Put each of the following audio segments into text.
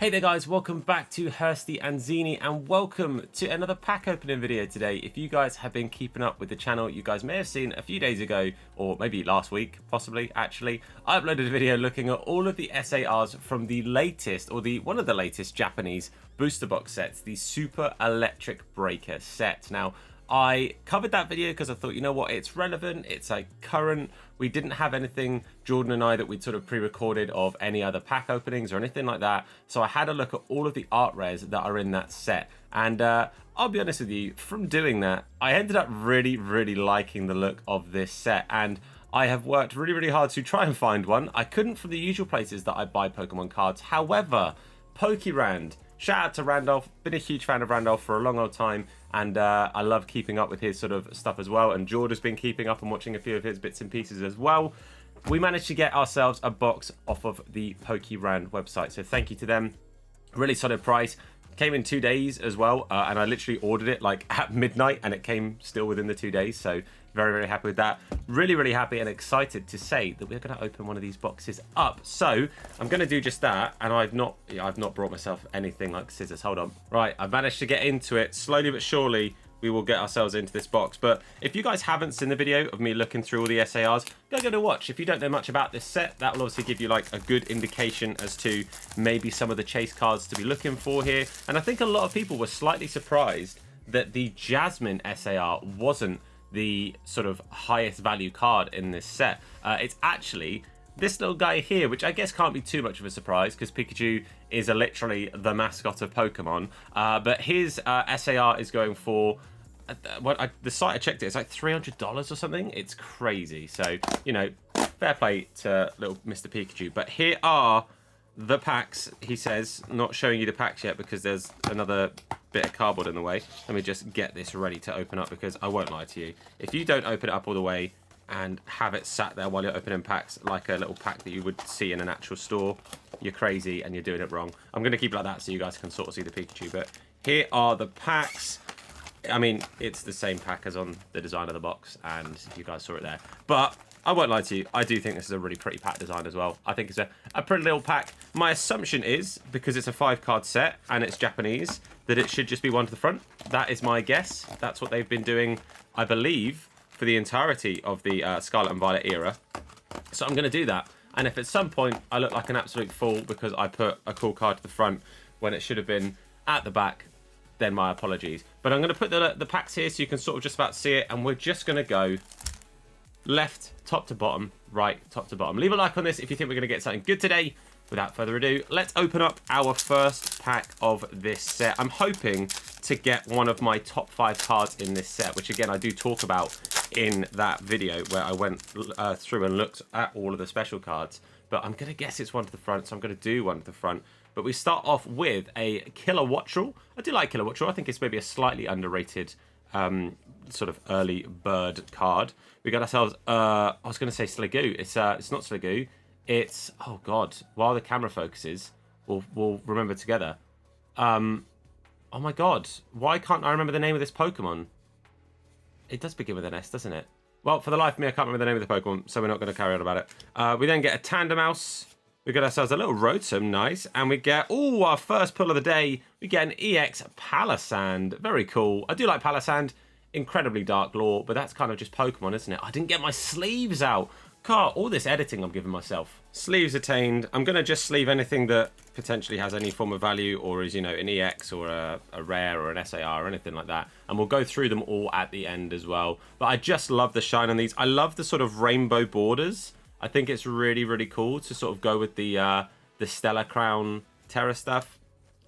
Hey there guys, welcome back to Hursty and Zini and welcome to another pack opening video today. If you guys have been keeping up with the channel, you guys may have seen a few days ago, or maybe last week, possibly, actually, I uploaded a video looking at all of the SARs from the latest, or one of the latest Japanese booster box sets, the Super Electric Breaker set. Now, I covered that video because I thought, you know what, it's relevant, it's like current. We didn't have anything, Jordan and I, that we'd sort of pre-recorded of any other pack openings or anything like that. So I had a look at all of the art rares that are in that set. And I'll be honest with you, from doing that, I ended up really liking the look of this set. And I have worked really hard to try and find one. I couldn't from the usual places that I buy Pokemon cards. However, Pokérand, shout out to Randolph, been a huge fan of Randolph for a long old time, and I love keeping up with his sort of stuff as well, and Jordan's been keeping up and watching a few of his bits and pieces as well. We managed to get ourselves a box off of the Pokérand website, so thank you to them. Really solid price. Came in 2 days as well, and I literally ordered it like at midnight and it came still within the 2 days, so very happy with that. Really happy and excited to say that we're going to open one of these boxes up. So I'm going to do just that, and I've not brought myself anything like scissors. Hold on. Right, I've managed to get into it. Slowly but surely we will get ourselves into this box. But if you guys haven't seen the video of me looking through all the SARs, go to watch. If you don't know much about this set, that will obviously give you like a good indication as to maybe some of the chase cards to be looking for here. And I think a lot of people were slightly surprised that the Jasmine SAR wasn't the sort of highest value card in this set. It's actually this little guy here, which I guess can't be too much of a surprise because Pikachu is literally the mascot of Pokemon. But his SAR is going for, the site I checked it's like $300 or something. It's crazy. So, you know, fair play to little Mr. Pikachu. But here are the packs, he says. Not showing you the packs yet because there's another bit of cardboard in the way. Let me just get this ready to open up because I won't lie to you. If you don't open it up all the way and have it sat there while you're opening packs like a little pack that you would see in an actual store, you're crazy and you're doing it wrong. I'm going to keep it like that so you guys can sort of see the Pikachu. But here are the packs. I mean, it's the same pack as on the design of the box, and you guys saw it there. But I won't lie to you, I do think this is a really pretty pack design as well. I think it's a pretty little pack. My assumption is, because it's a 5-card set and it's Japanese, that it should just be one to the front. That is my guess. That's what they've been doing, I believe, for the entirety of the Scarlet and Violet era. So I'm going to do that. And if at some point I look like an absolute fool because I put a cool card to the front when it should have been at the back, then my apologies. But I'm going to put the packs here so you can sort of just about see it. And we're just going to go left, top to bottom, right, top to bottom. Leave a like on this if you think we're going to get something good today. Without further ado, let's open up our first pack of this set. I'm hoping to get one of my top 5 cards in this set, which again, I do talk about in that video where I went through and looked at all of the special cards. But I'm going to guess it's one to the front, so I'm going to do one to the front. But we start off with a Killer Wattrel. I do like Killer Wattrel. I think it's maybe a slightly underrated sort of early bird card. We got ourselves, I was going to say Sliggoo. It's not Sliggoo. It's, oh god, while the camera focuses, we'll remember together. Oh my god, why can't I remember the name of this Pokemon? It does begin with an S, doesn't it? Well, for the life of me, I can't remember the name of the Pokemon, so we're not going to carry on about it. We then get a Tandemaus. We get ourselves a little Rotom, nice. And we get, ooh, our first pull of the day. We get an EX Palossand. Very cool. I do like Palossand. Incredibly dark lore, but that's kind of just Pokemon, isn't it? I didn't get my sleeves out. God, all this editing I'm giving myself. Sleeves attained. I'm going to just sleeve anything that potentially has any form of value or is, you know, an EX or a rare or an SAR or anything like that. And we'll go through them all at the end as well. But I just love the shine on these. I love the sort of rainbow borders. I think it's really cool to sort of go with the Stellar Crown Terra stuff.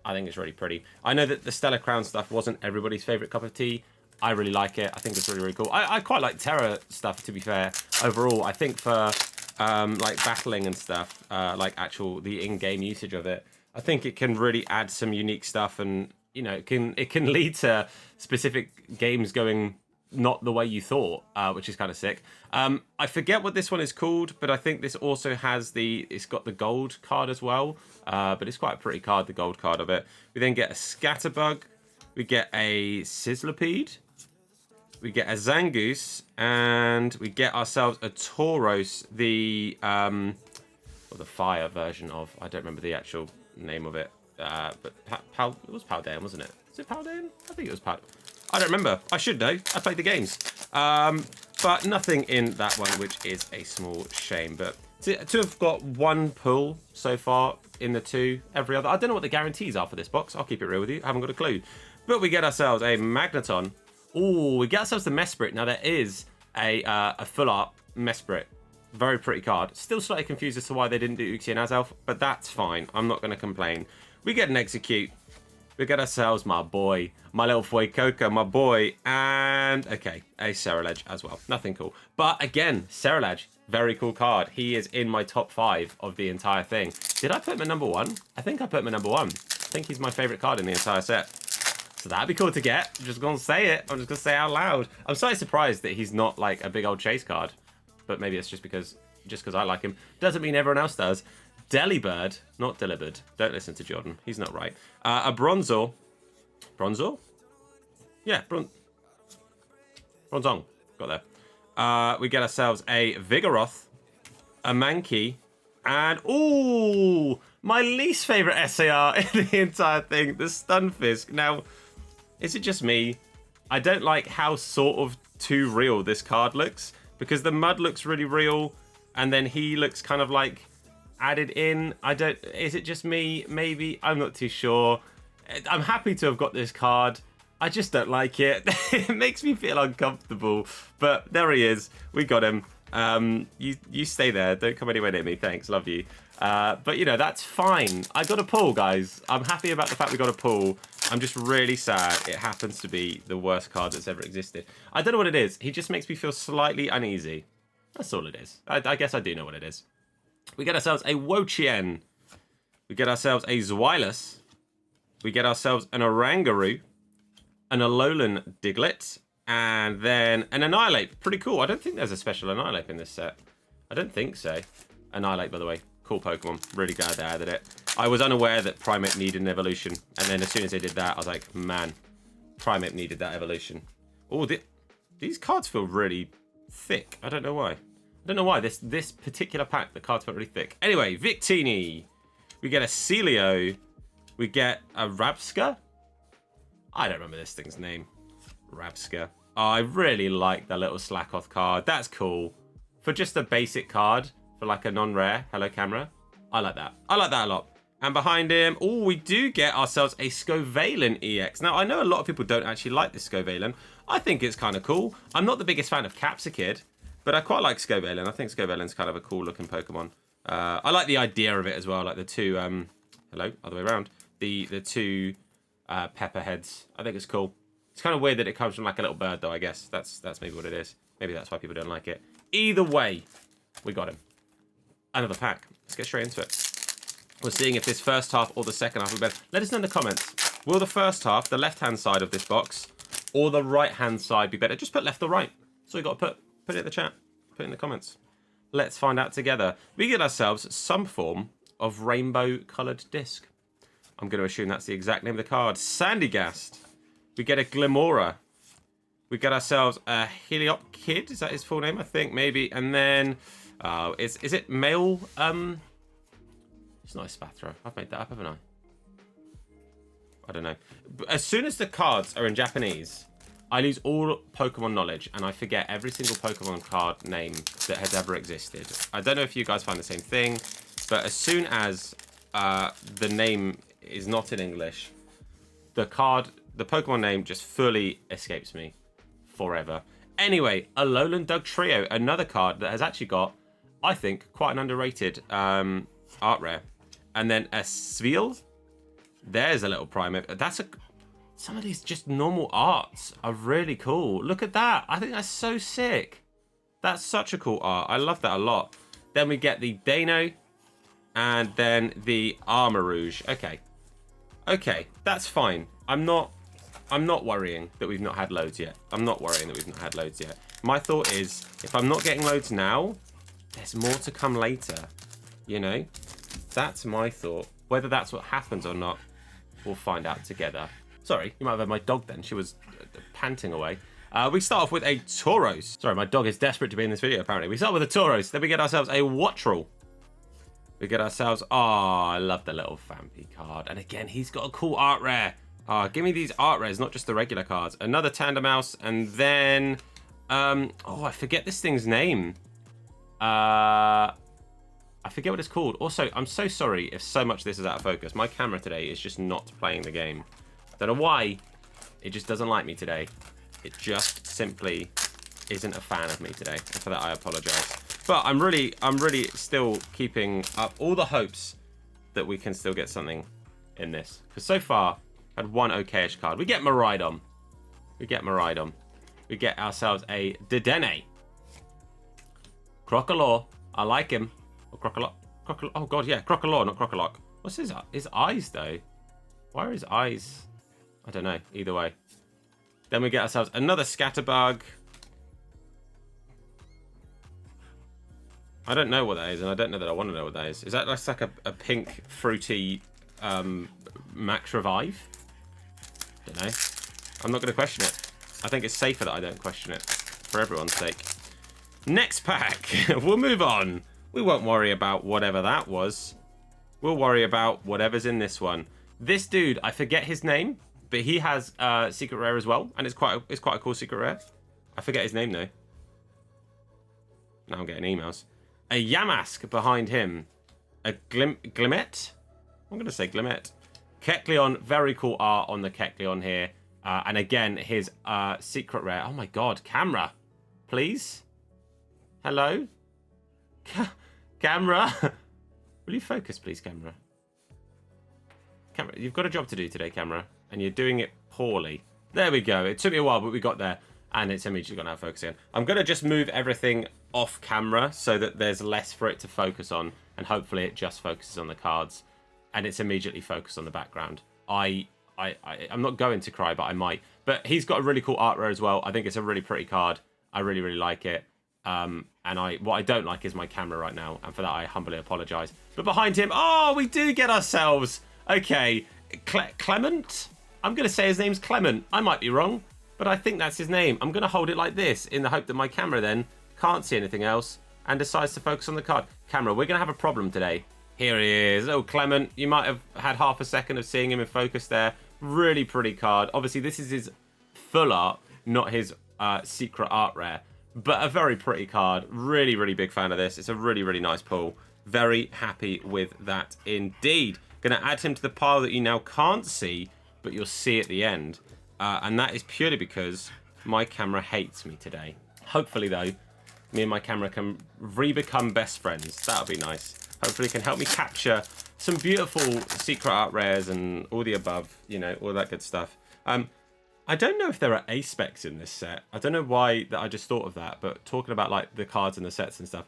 I think it's really pretty. I know that the Stellar Crown stuff wasn't everybody's favorite cup of tea. I really like it. I think it's really cool. I quite like Terra stuff, to be fair. Overall, I think for like battling and stuff, like the in-game usage of it, I think it can really add some unique stuff, and you know, it can lead to specific games going not the way you thought, which is kind of sick. I forget what this one is called, but I think this also has it's got the gold card as well, but it's quite a pretty card, the gold card of it. We then get a Scatterbug, we get a Sizzlipede, we get a Zangoose, and we get ourselves a Tauros, the fire version of, I don't remember the actual name of it. But it was Paldean, wasn't it? Is it Paldean? I think it was Paldean. I don't remember. I should know. I played the games. But nothing in that one, which is a small shame. But to have got one pull so far in the two, every other. I don't know what the guarantees are for this box. I'll keep it real with you. I haven't got a clue. But we get ourselves a Magneton. Oh, we get ourselves the Mesprit. Now, there is a full art Mesprit. Very pretty card. Still slightly confused as to why they didn't do Uxie and Azelf, but that's fine. I'm not going to complain. We get an Execute. We get ourselves my boy, my little Fuecoco, my boy, and, okay, a Cerulege as well. Nothing cool. But again, Cerulege, very cool card. He is in my top 5 of the entire thing. Did I put him at number 1? I think I put him at number 1. I think he's my favourite card in the entire set. So that'd be cool to get. I'm just going to say it. I'm just going to say it out loud. I'm slightly surprised that he's not like a big old chase card. But maybe it's just because I like him. Doesn't mean everyone else does. Delibird, not Delibird. Don't listen to Jordan. He's not right. A Bronzor. Bronzor? Yeah, Bronzong. Got there. We get ourselves a Vigoroth, a Mankey, and, ooh, my least favourite SAR in the entire thing, the Stunfisk. Now, is it just me? I don't like how sort of too real this card looks, because the mud looks really real, and then he looks kind of like added in. Is it just me? Maybe. I'm not too sure. I'm happy to have got this card. I just don't like it. It makes me feel uncomfortable. But there he is. We got him. You stay there. Don't come anywhere near me. Thanks. Love you. But, you know, that's fine. I got a pull, guys. I'm happy about the fact we got a pull. I'm just really sad it happens to be the worst card that's ever existed. I don't know what it is. He just makes me feel slightly uneasy. That's all it is. I guess I do know what it is. We get ourselves a Wo-Chien. We get ourselves a Zweilous. We get ourselves an Oranguru. An Alolan Diglett. And then an Annihilate. Pretty cool. I don't think there's a special Annihilate in this set. I don't think so. Annihilate, by the way. Cool Pokemon. Really glad they added it. I was unaware that Primeape needed an evolution. And then as soon as they did that, I was like, man, Primeape needed that evolution. Oh, these cards feel really thick. I don't know why. I don't know why. This particular pack, the cards felt really thick. Anyway, Victini. We get a Celio. We get a Rabska. I don't remember this thing's name. Rabska. Oh, I really like the little Slackoth card. That's cool. For just a basic card, for like a non-rare, hello camera. I like that. I like that a lot. And behind him, oh, we do get ourselves a Scovalin EX. Now, I know a lot of people don't actually like this Scovalin. I think it's kind of cool. I'm not the biggest fan of Capsakid, but I quite like Scovalin. I think Scovalin's kind of a cool looking Pokemon. I like the idea of it as well, like the two, hello, other way around. The two pepper heads. I think it's cool. It's kind of weird that it comes from like a little bird though, I guess. That's maybe what it is. Maybe that's why people don't like it. Either way, we got him. Another pack. Let's get straight into it. We're seeing if this first half or the second half will be better. Let us know in the comments. Will the first half, the left-hand side of this box, or the right-hand side be better? Just put left or right. So you got to put it in the chat. Put it in the comments. Let's find out together. We get ourselves some form of rainbow-coloured disc. I'm going to assume that's the exact name of the card. Sandygast. We get a Glimora. We get ourselves a Heliopkid. Is that his full name? I think maybe. And then, is it male? It's not a Spathra. I've made that up, haven't I? I don't know. But as soon as the cards are in Japanese, I lose all Pokemon knowledge and I forget every single Pokemon card name that has ever existed. I don't know if you guys find the same thing, but as soon as the name is not in English, the Pokemon name just fully escapes me forever. Anyway, a Alolan Dugtrio, another card that has actually got, I think, quite an underrated art rare. And then a Sveal. There's a little Primeape. Some of these just normal arts are really cool. Look at that. I think that's so sick. That's such a cool art. I love that a lot. Then we get the Dano. And then the Armarouge. Okay, that's fine. I'm not worrying that we've not had loads yet. My thought is, if I'm not getting loads now, there's more to come later. You know? That's my thought. Whether that's what happens or not, we'll find out together. Sorry, you might have heard my dog then. She was panting away. We start off with a Tauros. Sorry, my dog is desperate to be in this video, apparently. We start with a Tauros. Then we get ourselves a Wattrel. We get ourselves... Oh, I love the little Vampy card. And again, he's got a cool art rare. Give me these art rares, not just the regular cards. Another Tandem Mouse, and then... oh, I forget this thing's name. I forget what it's called. Also, I'm so sorry if so much of this is out of focus. My camera today is just not playing the game. Don't know why. It just doesn't like me today. It just simply isn't a fan of me today. And for that, I apologize. But I'm really still keeping up all the hopes that we can still get something in this. Because so far, had one okayish card. We get Maridon. We get Maridon. We get ourselves a Dedenne. Crocolaw. I like him. Or Crocolaw. Oh, God, yeah. Crocolaw, not Crocolock. What's his eyes, though? Why are his eyes? I don't know. Either way. Then we get ourselves another Scatterbug. I don't know what that is, and I don't know that I want to know what that is. Is that like a pink, fruity Max Revive? Don't know. I'm not going to question it. I think it's safer that I don't question it, for everyone's sake. Next pack. We'll move on. We won't worry about whatever that was. We'll worry about whatever's in this one. This dude, I forget his name, but he has secret rare as well, and it's quite a cool secret rare. I forget his name though. Now I'm getting emails. A Yamask behind him. A Glimmet? I'm going to say Glimmet. Kecleon, very cool art on the Kecleon here. And again, his secret rare. Oh my god, camera. Please? Hello? Camera? Will you focus, please, camera? Camera, you've got a job to do today, camera. And you're doing it poorly. There we go. It took me a while, but we got there. And it's immediately gone out of focus again. I'm going to just move everything off camera so that there's less for it to focus on. And hopefully it just focuses on the cards. And it's immediately focused on the background. I'm not going to cry, but I might. But he's got a really cool art rare as well. I think it's a really pretty card. I really, really like it. And what I don't like is my camera right now. And for that, I humbly apologise. But behind him, oh, we do get ourselves. Okay, Clement? I'm going to say his name's Clement. I might be wrong. But I think that's his name. I'm going to hold it like this in the hope that my camera then can't see anything else and decides to focus on the card. Camera, we're going to have a problem today. Here he is. Oh, Clement. You might have had half a second of seeing him in focus there. Really pretty card. Obviously, this is his full art, not his secret art rare. But a very pretty card. Really, really big fan of this. It's a really, really nice pull. Very happy with that indeed. Going to add him to the pile that you now can't see, but you'll see at the end. And that is purely because my camera hates me today. Hopefully, though, me and my camera can re-become best friends. That'll be nice. Hopefully, it can help me capture some beautiful secret art rares and all the above, you know, all that good stuff. I don't know if there are A-specs in this set. I don't know why that I just thought of that, but talking about like the cards and the sets and stuff.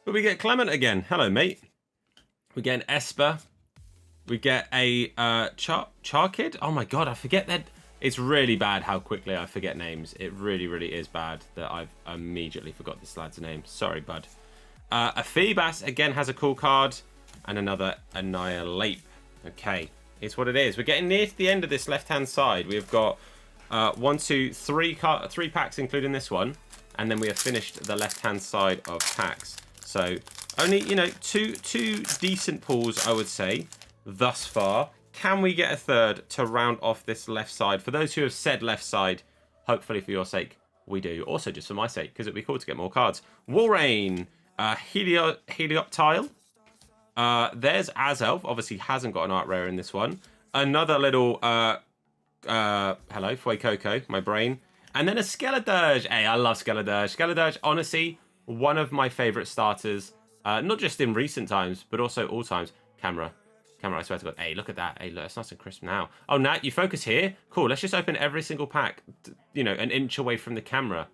But we get Clement again. Hello, mate. We get an Esper. We get a Charkid. Oh my god, I forget that. It's really bad how quickly I forget names. It really, really is bad that I've immediately forgot this lad's name. Sorry, bud. A Feebas, again, has a cool card. And another Annihilate. Okay, here's what it is. We're getting near to the end of this left-hand side. We've got 3 packs, including this one. And then we have finished the left-hand side of packs. So, only, you know, two decent pulls, I would say, thus far. Can we get a third to round off this left side? For those who have said left side, hopefully for your sake, we do. Also just for my sake, because it'd be cool to get more cards. Walrein, Helioptile. There's Azelf. Obviously hasn't got an art rare in this one. Another little, hello, Fuecoco, my brain. And then a Skeledirge. Hey, I love Skeledirge. Skeledirge, honestly, one of my favourite starters. Not just in recent times, but also all times. Camera, I swear to God. Hey, look at that. Hey, look, it's nice and crisp now. Oh, Nat, you focus here? Cool, let's just open every single pack, you know, an inch away from the camera.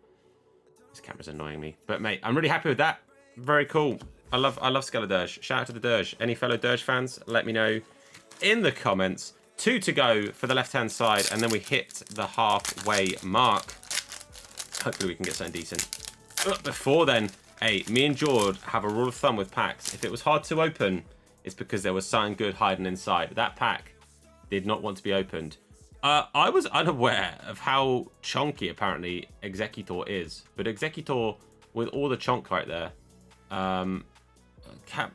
This camera's annoying me. But, mate, I'm really happy with that. Very cool. I love Skeledirge. Shout out to the Dirge. Any fellow Dirge fans, let me know in the comments. 2 to go for the left-hand side, and then we hit the halfway mark. Hopefully we can get something decent. Before then, hey, me and Jord have a rule of thumb with packs. If it was hard to open, it's because there was something good hiding inside. That pack did not want to be opened. I was unaware of how chonky apparently Executor is. But Executor, with all the chonk right there,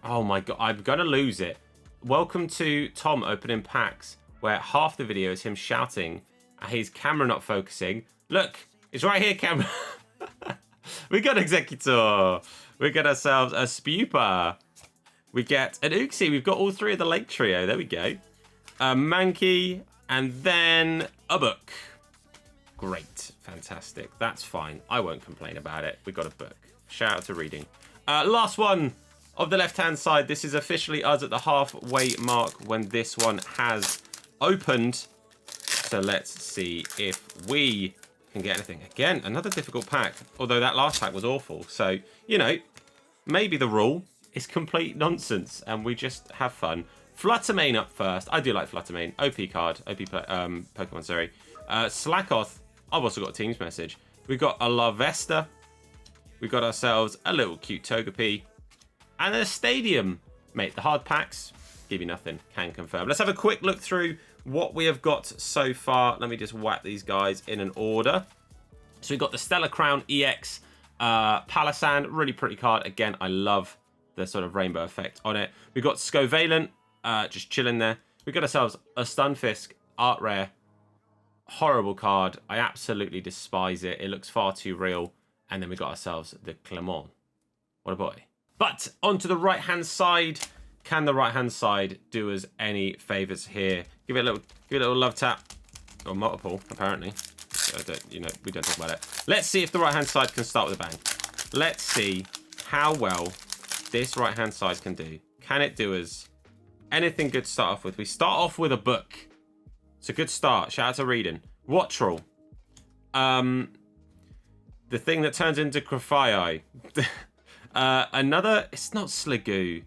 Oh my god, I'm gonna lose it. Welcome to Tom opening packs, where half the video is him shouting at his camera not focusing. Look, it's right here, camera. We got Executor. We got ourselves a Spupa. We get an Uxie. We've got all three of the Lake Trio. There we go. A Mankey, and then a book. Great. Fantastic. That's fine. I won't complain about it. We got a book. Shout out to reading. Last one of the left-hand side. This is officially us at the halfway mark when this one has opened. So let's see if we can get anything. Again, another difficult pack. Although that last pack was awful. So, you know, maybe the rule is complete nonsense and we just have fun. Fluttermane up first. I do like Fluttermane. OP card. OP Pokemon, sorry. Slackoth. I've also got a Teams message. We've got a Larvesta. We've got ourselves a little cute Togepi. And a Stadium. Mate, the hard packs give you nothing. Can confirm. Let's have a quick look through what we have got so far. Let me just whack these guys in an order. So we've got the Stellar Crown EX Palisand. Really pretty card. Again, I love the sort of rainbow effect on it. We've got Scovalent. Just chilling there. We've got ourselves a Stunfisk Art Rare. Horrible card. I absolutely despise it. It looks far too real. And then we got ourselves the Clement. What a boy. But onto the right-hand side. Can the right-hand side do us any favors here? Give it a little love tap. Or multiple, apparently. We don't talk about it. Let's see if the right-hand side can start with a bang. Let's see how well this right-hand side can do. Can it do us anything good to start off with? We start off with a book. It's a good start. Shout out to reading. Wattrel. The thing that turns into Grafai. It's not Sligoo.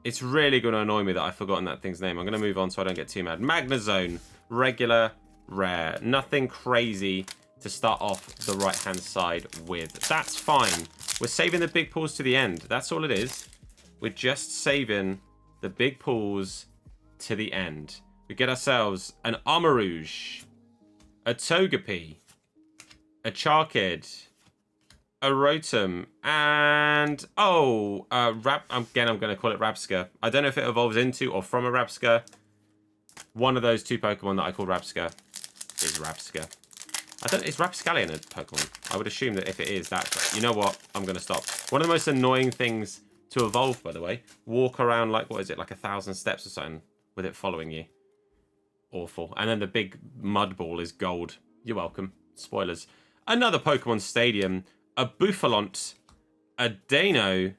It's really going to annoy me that I've forgotten that thing's name. I'm going to move on so I don't get too mad. Magnezone. Regular, rare. Nothing crazy to start off the right-hand side with. That's fine. We're saving the big pulls to the end. That's all it is. We're just saving the big pulls to the end. We get ourselves an Armarouge, a Togepi, a Charkid, a Rotom, and again I'm going to call it Rabsca. I don't know if it evolves into or from a Rabsca. One of those two Pokemon that I call Rabsca is Rabsca. Is Rapscallion a Pokemon? I would assume that if it is, that's... You know what? I'm going to stop. One of the most annoying things to evolve, by the way. Walk around like, what is it, like 1,000 steps or something with it following you. Awful. And then the big mud ball is gold. You're welcome. Spoilers. Another Pokemon Stadium. A Bouffalont. A Dano.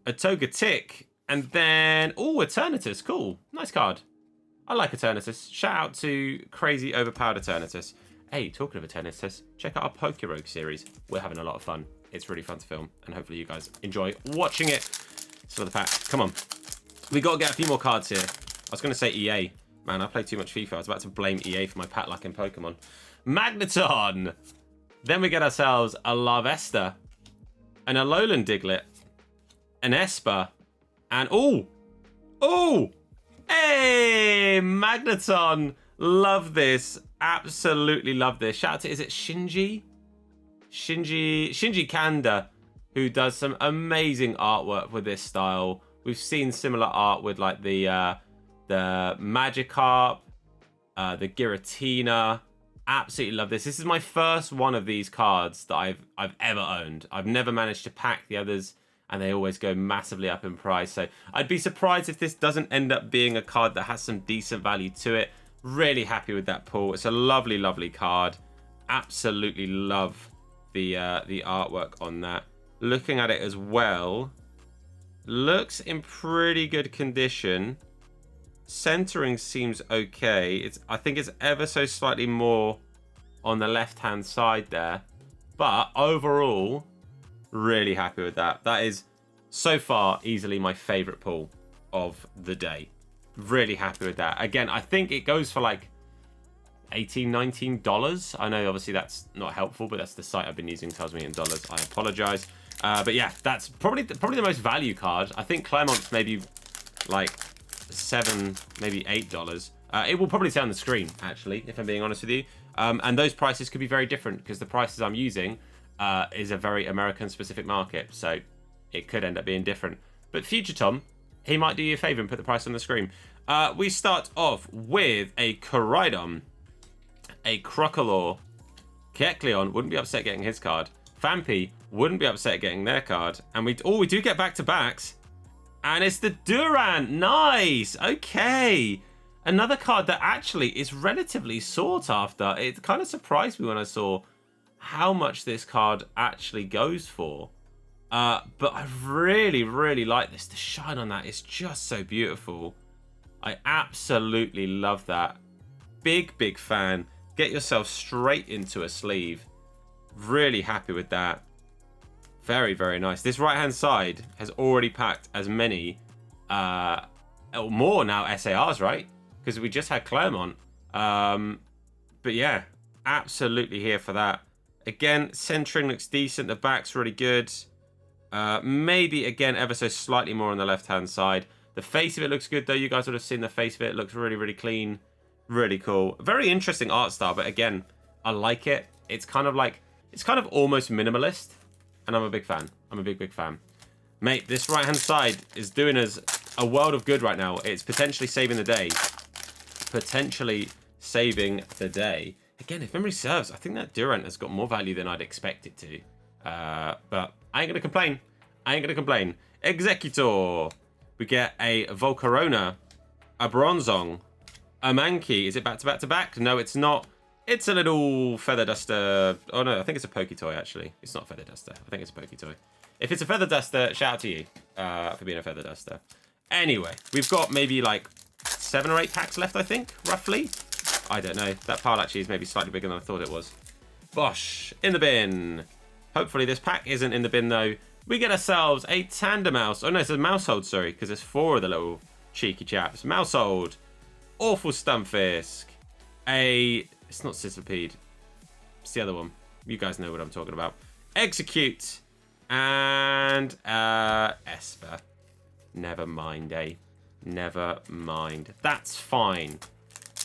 A Togetic. And then... Oh, Eternatus. Cool. Nice card. I like Eternatus. Shout out to crazy overpowered Eternatus. Hey, talking of Eternatus, check out our Pokerogue series. We're having a lot of fun. It's really fun to film, and hopefully you guys enjoy watching it. So the pack, come on. We got to get a few more cards here. I was going to say EA. Man, I play too much FIFA. I was about to blame EA for my pack luck in Pokemon. Magneton! Then we get ourselves a Larvesta, an Alolan Diglett, an Esper, and hey, Magneton! Love this. Absolutely love this. Shout out to, is it Shinji Kanda, who does some amazing artwork with this style. We've seen similar art with like the Magikarp, the Giratina. Absolutely love this. This is my first one of these cards that I've ever owned. I've never managed to pack the others, and they always go massively up in price. So I'd be surprised if this doesn't end up being a card that has some decent value to it. Really happy with that pull. It's a lovely, lovely card. Absolutely love the artwork on that. Looking at it as well, looks in pretty good condition. Centering seems okay. I think it's ever so slightly more on the left-hand side there. But overall, really happy with that. That is so far easily my favorite pull of the day. Really happy with that. Again, I think it goes for like $18, $19. I know obviously that's not helpful, but that's the site I've been using, tells me in dollars. I apologize. But yeah, that's probably the most value card. I think Clement's maybe like $7, maybe $8. It will probably say on the screen, actually, if I'm being honest with you. And those prices could be very different because the prices I'm using is a very American specific market. So it could end up being different. But future Tom, he might do you a favor and put the price on the screen. We start off with a Koraidon, a Crocodile, Kecleon, wouldn't be upset getting his card. Fampi, wouldn't be upset getting their card. And we do get back-to-backs. And it's the Durant. Nice. Okay. Another card that actually is relatively sought after. It kind of surprised me when I saw how much this card actually goes for. But I really, really like this. The shine on that is just so beautiful. I absolutely love that. Big, big fan. Get yourself straight into a sleeve. Really happy with that. Very, very nice. This right-hand side has already packed as many, or more now, SARs, right? Because we just had Claremont. But yeah, absolutely here for that. Again, centering looks decent. The back's really good. Maybe, again, ever so slightly more on the left-hand side. The face of it looks good, though. You guys would have seen the face of it. It looks really, really clean. Really cool. Very interesting art style, but again, I like it. It's kind of like, it's kind of almost minimalist, and I'm a big fan. I'm a big, big fan. Mate, this right-hand side is doing us a world of good right now. It's potentially saving the day. Potentially saving the day. Again, if memory serves, I think that Durant has got more value than I'd expect it to. But I ain't going to complain. I ain't going to complain. Executor. We get a Volcarona, a Bronzong, a Mankey. Is it back-to-back-to-back? No, it's not. It's a little Feather Duster. Oh, no, I think it's a Poketoy, actually. It's not a Feather Duster. I think it's a Poketoy. If it's a Feather Duster, shout out to you for being a Feather Duster. Anyway, we've got maybe like 7 or 8 packs left, I think, roughly. I don't know. That pile actually is maybe slightly bigger than I thought it was. Bosh, in the bin. Hopefully this pack isn't in the bin, though. We get ourselves a Tandemouse. Oh, no, it's a Mousehold, sorry, because there's 4 of the little cheeky chaps. Mousehold. Awful Stunfisk. It's not Sizzlipede. It's the other one. You guys know what I'm talking about. Execute. And Esper. Never mind, eh? Never mind. That's fine.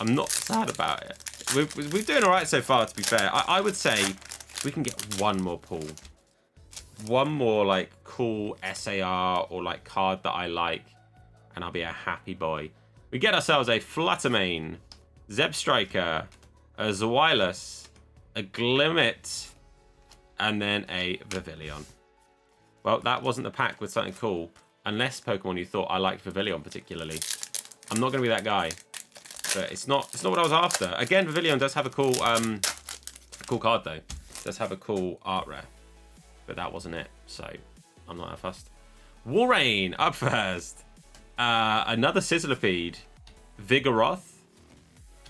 I'm not sad about it. We're doing all right so far, to be fair. I would say we can get one more pull. One more, like, cool SAR or, like, card that I like. And I'll be a happy boy. We get ourselves a Fluttermane, Zebstrika, a Zweilous, a Glimmet, and then a Vivillon. Well, that wasn't the pack with something cool. Unless Pokemon you thought I liked Vivillon particularly. I'm not going to be that guy. But it's not what I was after. Again, Vivillon does have a cool card though. It does have a cool art rare. But that wasn't it. So I'm not that fussed. Walrein up first. Another Sizzlipede. Vigoroth.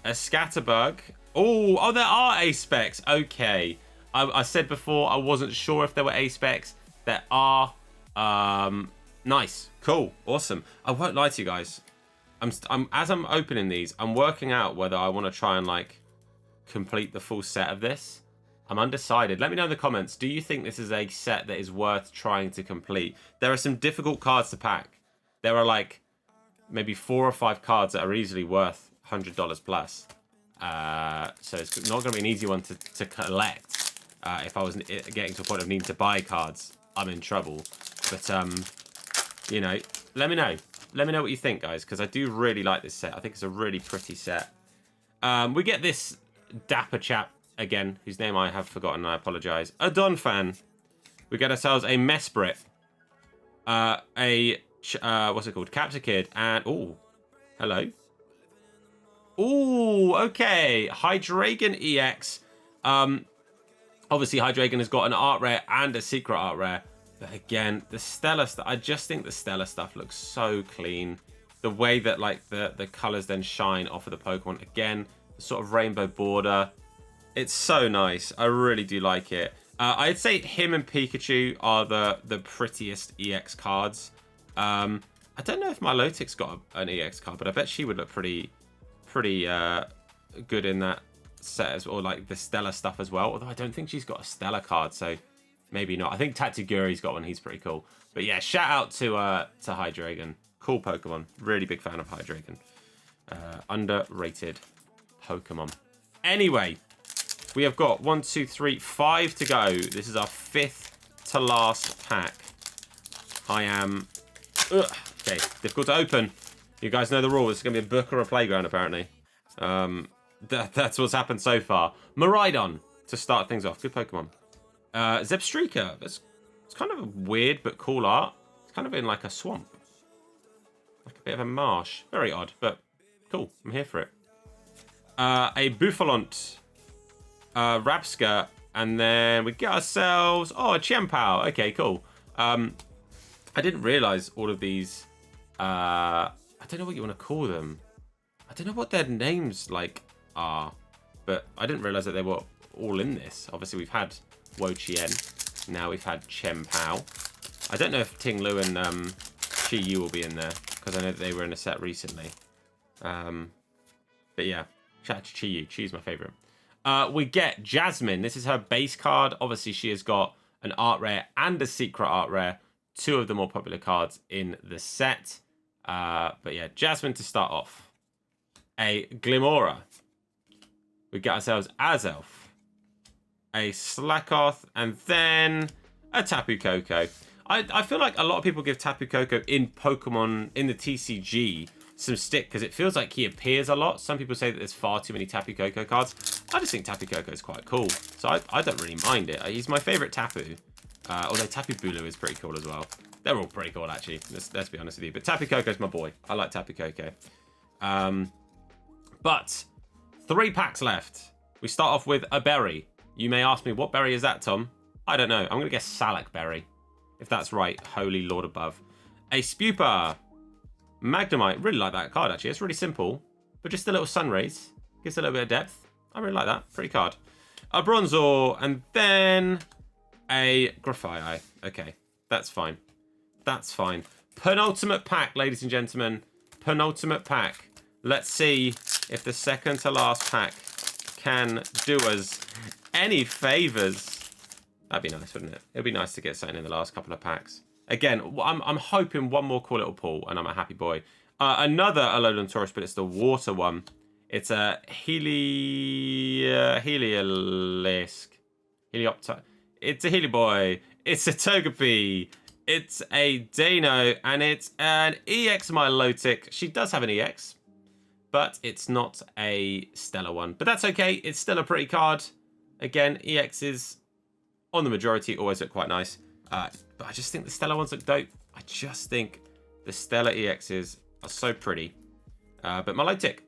A Scatterbug. Oh, there are A-Specs. Okay. I said before I wasn't sure if there were A-Specs. There are. Nice. Cool. Awesome. I won't lie to you guys. As I'm opening these, I'm working out whether I want to try and like complete the full set of this. I'm undecided. Let me know in the comments. Do you think this is a set that is worth trying to complete? There are some difficult cards to pack. There are like maybe 4 or 5 cards that are easily worth $100 plus. So it's not going to be an easy one to collect. If I was getting to a point of needing to buy cards, I'm in trouble. But you know, let me know. Let me know what you think, guys, because I do really like this set. I think it's a really pretty set. We get this dapper chap again, whose name I have forgotten, and I apologise. A Donphan. We get ourselves a Mesprit. What's it called? Capsicid. And, oh, hello. Oh, okay. Hydreigon EX. Obviously, Hydreigon has got an art rare and a secret art rare. But again, the Stellar stuff, I just think the Stellar stuff looks so clean. The way that like the colours then shine off of the Pokemon. Again, the sort of rainbow border. It's so nice. I really do like it. I'd say him and Pikachu are the prettiest EX cards. I don't know if Milotic's got an EX card, but I bet she would look pretty good in that set as well, or like the Stellar stuff as well. Although I don't think she's got a Stellar card, so maybe not. I think Tatsuguri's got one. He's pretty cool. But yeah, shout out to Hydreigon. Cool Pokemon. Really big fan of Hydreigon. Underrated Pokemon. Anyway, we have got 1, 2, 3, 5 to go. This is our 5th to last pack. I am Ugh. Okay, difficult to open. You guys know the rule. It's going to be a book or a playground, apparently. That's what's happened so far. Miraidon to start things off. Good Pokemon. Zebstrika. It's kind of a weird but cool art. It's kind of in like a swamp. Like a bit of a marsh. Very odd, but cool. I'm here for it. A Bouffalont. Rapska. And then we get ourselves... Oh, a Chiempao. Okay, cool. I didn't realise all of these... I don't know what you want to call them. I don't know what their names like are. But I didn't realise that they were all in this. Obviously, we've had Wo-Chien. Now we've had Chiempao. I don't know if Ting-Lu and Chi-Yu will be in there. Because I know that they were in a set recently. But yeah. Shout out to Chi-Yu. Chi's my favourite. We get Jasmine. This is her base card. Obviously, she has got an art rare and a secret art rare. Two of the more popular cards in the set. But yeah, Jasmine to start off. A Glimora. We get ourselves Azelf. A Slakoth. And then a Tapu Koko. I feel like a lot of people give Tapu Koko in Pokemon, in the TCG, some stick because it feels like he appears a lot. Some people say that there's far too many Tapu Koko cards. I just think Tapu Koko is quite cool, so I don't really mind it. He's my favourite Tapu, although Tapu Bulu is pretty cool as well. They're all pretty cool, actually. Let's be honest with you. But Tapu Koko's my boy. I like Tapu Koko. But 3 packs left. We start off with a berry. You may ask me, what berry is that, Tom? I don't know. I'm going to guess Salak berry, if that's right. Holy Lord above. A Spupa. Magnemite, really like that card actually. It's really simple, but just a little sun rays. Gives a little bit of depth. I really like that. Pretty card. A Bronzor, and then a Grafaiai. Okay, that's fine. That's fine. Penultimate pack, ladies and gentlemen. Penultimate pack. Let's see if the second to last pack can do us any favours. That'd be nice, wouldn't it? It'd be nice to get something in the last couple of packs. Again, I'm hoping one more cool little pull, and I'm a happy boy. Another Alolan Taurus, but it's the water one. It's a Heliolisk. It's a Heliboy. It's a Togepi. It's a Dano, and it's an EX Milotic. She does have an EX, but it's not a stellar one. But that's okay. It's still a pretty card. Again, EXs on the majority always look quite nice. But I just think the Stellar ones look dope. I just think the Stellar EXs are so pretty. But Milotic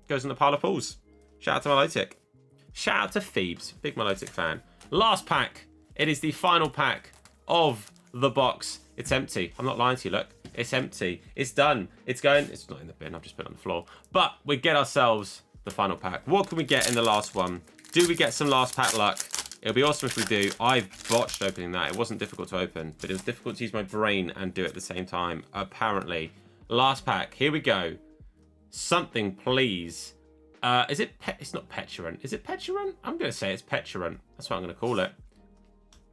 goes in the pile of pulls. Shout out to Milotic. Shout out to Phoebes. Big Milotic fan. Last pack. It is the final pack of the box. It's empty. I'm not lying to you. Look. It's empty. It's done. It's going. It's not in the bin. I've just put it on the floor. But we get ourselves the final pack. What can we get in the last one? Do we get some last pack luck? It'll be awesome if we do. I botched opening that. It wasn't difficult to open, but it was difficult to use my brain and do it at the same time, apparently. Last pack. Here we go. Something, please. Is it... It's not Petulant. Is it Petulant? I'm going to say it's Petulant. That's what I'm going to call it.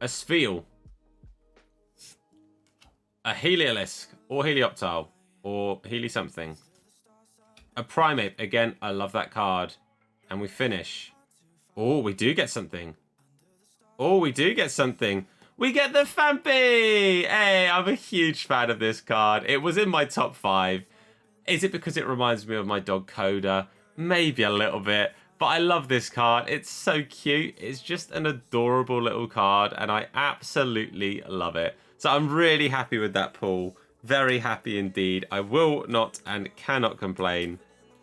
A Spheal. A Heliolisk. Or Helioptile. Or Heli something. A Primeape. Again, I love that card. And we finish. Oh, we do get something. Oh, we do get something. We get the Fampi! Hey, I'm a huge fan of this card. It was in my top 5. Is it because it reminds me of my dog Coda? Maybe a little bit. But I love this card. It's so cute. It's just an adorable little card. And I absolutely love it. So I'm really happy with that pull. Very happy indeed. I will not and cannot complain.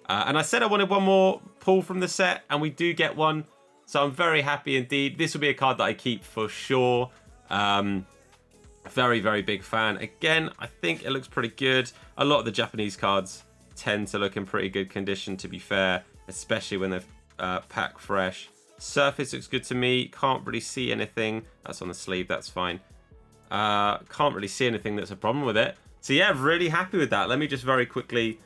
And I said I wanted one more pull from the set. And we do get one. So I'm very happy indeed. This will be a card that I keep for sure. Very, very big fan. Again, I think it looks pretty good. A lot of the Japanese cards tend to look in pretty good condition, to be fair. Especially when they're packed fresh. Surface looks good to me. Can't really see anything. That's on the sleeve. That's fine. Can't really see anything that's a problem with it. So yeah, really happy with that. Let me just very quickly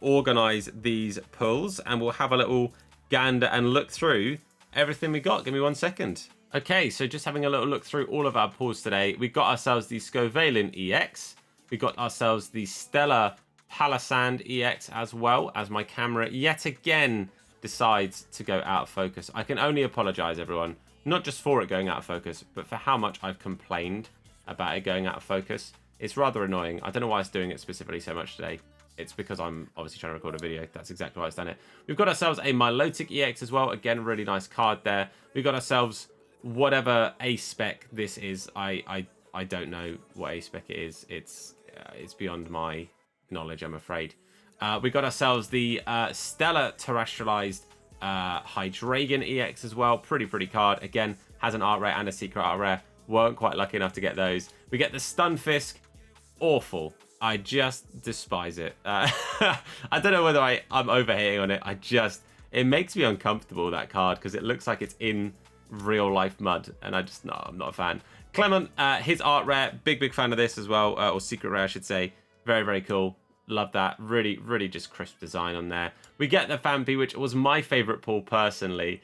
organize these pulls. And we'll have a little gander and look through everything we got. Give me 1 second. Okay, so just having a little look through all of our pulls today. We got ourselves the Scovalin EX. We got ourselves the Stellar Palisand EX as well, as my camera yet again decides to go out of focus. I can only apologize, everyone. Not just for it going out of focus, but for how much I've complained about it going out of focus. It's rather annoying. I don't know why it's doing it specifically so much today. It's because I'm obviously trying to record a video. That's exactly why it's done it. We've got ourselves a Milotic EX as well. Again, really nice card there. We've got ourselves whatever A spec this is. I don't know what A spec it is. It's beyond my knowledge, I'm afraid. We got ourselves the Stellar Terrestrialized Hydreigon EX as well. Pretty card. Again, has an art rare and a secret art rare. Weren't quite lucky enough to get those. We get the Stunfisk. Awful. I just despise it. I don't know whether I'm overhating on it. It makes me uncomfortable, that card, because it looks like it's in real life mud, and I'm not a fan. Clement, his art rare, big fan of this as well, or secret rare I should say. Very cool. Love that. Really just crisp design on there. We get the Phanpy, which was my favorite pull personally,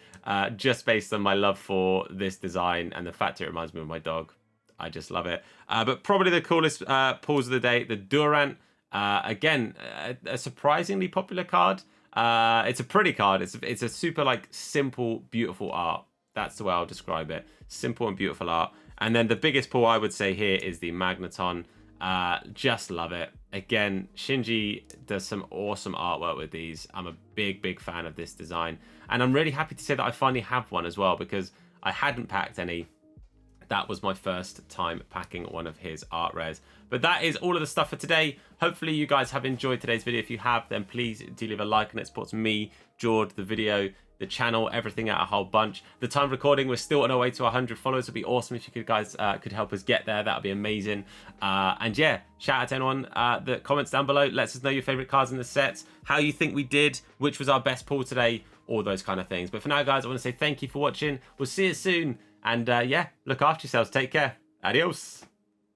just based on my love for this design and the fact it reminds me of my dog. I just love it. But probably the coolest pulls of the day, the Durant. Again, a surprisingly popular card. It's a pretty card. It's a super like simple, beautiful art. That's the way I'll describe it. Simple and beautiful art. And then the biggest pull I would say here is the Magneton. Just love it. Again, Shinji does some awesome artwork with these. I'm a big fan of this design. And I'm really happy to say that I finally have one as well, because I hadn't packed any. That was my first time packing one of his art rares. But that is all of the stuff for today. Hopefully you guys have enjoyed today's video. If you have, then please do leave a like, and it supports me, George, the video, the channel, everything out a whole bunch. The time of recording, we're still on our way to 100 followers. It'd be awesome if you guys could help us get there. That would be amazing. And yeah, shout out to anyone that comments down below. Let us know your favorite cards in the sets, how you think we did, which was our best pull today, all those kind of things. But for now, guys, I want to say thank you for watching. We'll see you soon. And yeah, look after yourselves. Take care. Adios.